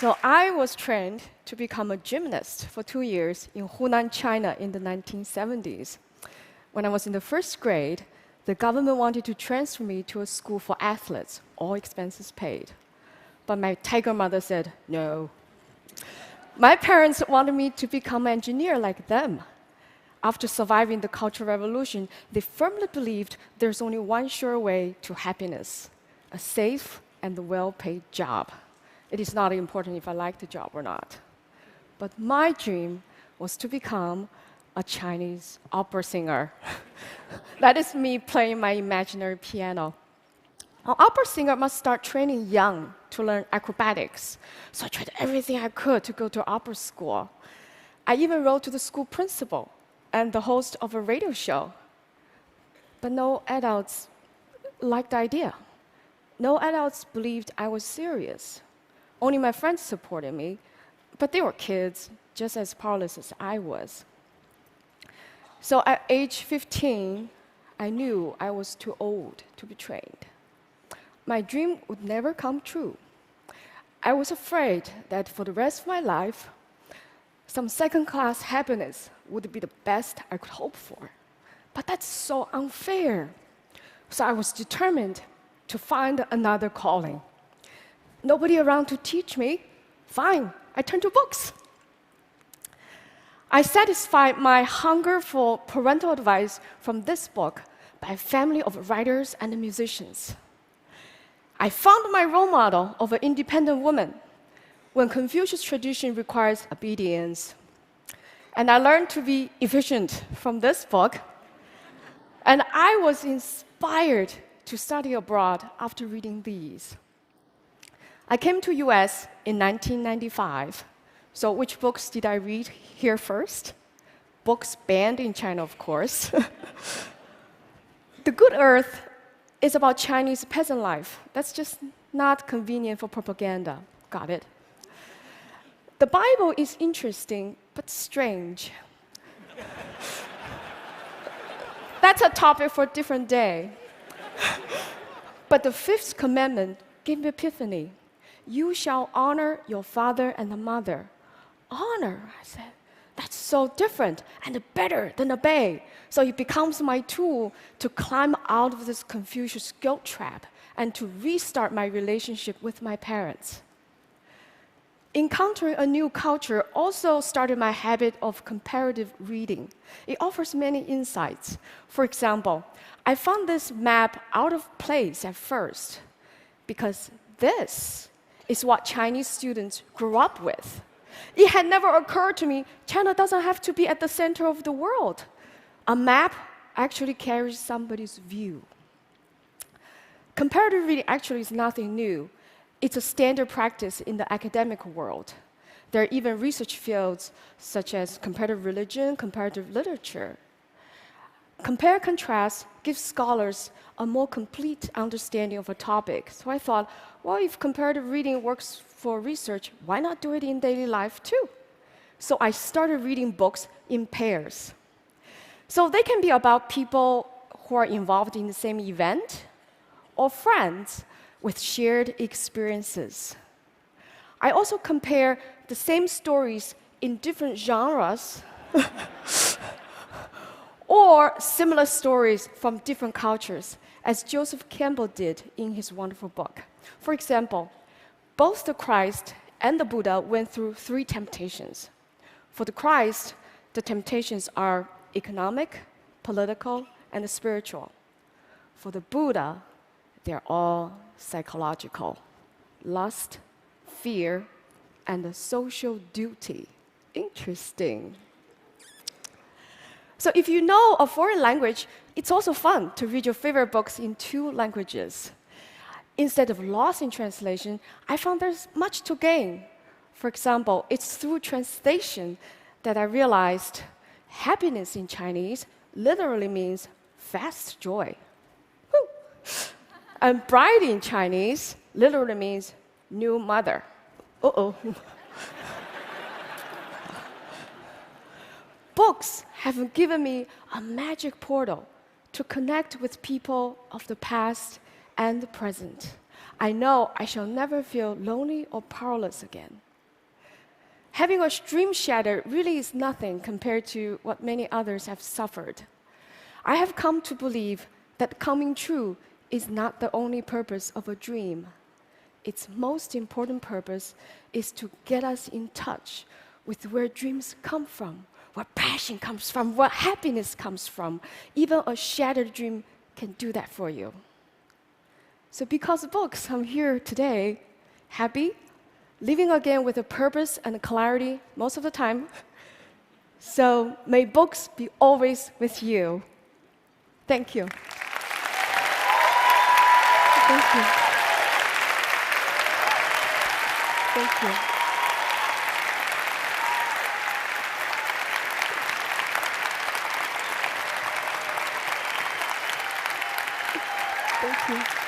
So I was trained to become a gymnast for 2 years in Hunan, China in the 1970s. When I was in the first grade, the government wanted to transfer me to a school for athletes, all expenses paid. But my tiger mother said, no. My parents wanted me to become an engineer like them. After surviving the Cultural Revolution, they firmly believed there's only one sure way to happiness, a safe and well-paid job. It is not important if I like the job or not. But my dream was to become a Chinese opera singer. That is me playing my imaginary piano. An opera singer must start training young to learn acrobatics. So I tried everything I could to go to opera school. I even wrote to the school principal and the host of a radio show. But no adults liked the idea. No adults believed I was serious. Only my friends supported me, but they were kids, just as powerless as I was. So at age 15, I knew I was too old to be trained. My dream would never come true. I was afraid that for the rest of my life, some second-class happiness would be the best I could hope for. But that's so unfair. So I was determined to find another calling. Nobody around to teach me? Fine, I turned to books. I satisfied my hunger for parental advice from this book by a family of writers and musicians. I found my role model of an independent woman when Confucius tradition requires obedience. And I learned to be efficient from this book. And I was inspired to study abroad after reading these. I came to US in 1995. So which books did I read here first? Books banned in China, of course. The Good Earth is about Chinese peasant life. That's just not convenient for propaganda. Got it. The Bible is interesting, but strange. That's a topic for a different day. But the fifth commandment gave me epiphany. You shall honor your father and mother. Honor, I said. That's so different and better than obey. So it becomes my tool to climb out of this Confucius guilt trap and to restart my relationship with my parents. Encountering a new culture also started my habit of comparative reading. It offers many insights. For example, I found this map out of place at first because this is what Chinese students grew up with. It had never occurred to me China doesn't have to be at the center of the world. A map actually carries somebody's view. Comparative reading actually is nothing new. It's a standard practice in the academic world. There are even research fields such as comparative religion, comparative literature. Compare-contrast gives scholars a more complete understanding of a topic. So I thought, well, if comparative reading works for research, why not do it in daily life too? So I started reading books in pairs. So they can be about people who are involved in the same event or friends with shared experiences. I also compare the same stories in different genres or similar stories from different cultures, as Joseph Campbell did in his wonderful book. For example, both the Christ and the Buddha went through 3 temptations. For the Christ, the temptations are economic, political, and spiritual. For the Buddha, they're all psychological: lust, fear, and a social duty. Interesting. So if you know a foreign language, it's also fun to read your favorite books in 2 languages. Instead of lost in translation, I found there's much to gain. For example, it's through translation that I realized happiness in Chinese literally means fast joy. Woo. And bride in Chinese literally means new mother. Uh-oh. Books have given me a magic portal to connect with people of the past and the present. I know I shall never feel lonely or powerless again. Having a dream shattered really is nothing compared to what many others have suffered. I have come to believe that coming true is not the only purpose of a dream. Its most important purpose is to get us in touch with where dreams come from, where passion comes from, where happiness comes from. Even a shattered dream can do that for you. So because of books, I'm here today, happy, living again with a purpose and a clarity most of the time. So may books be always with you. Thank you. Thank you. Thank you. Thank you.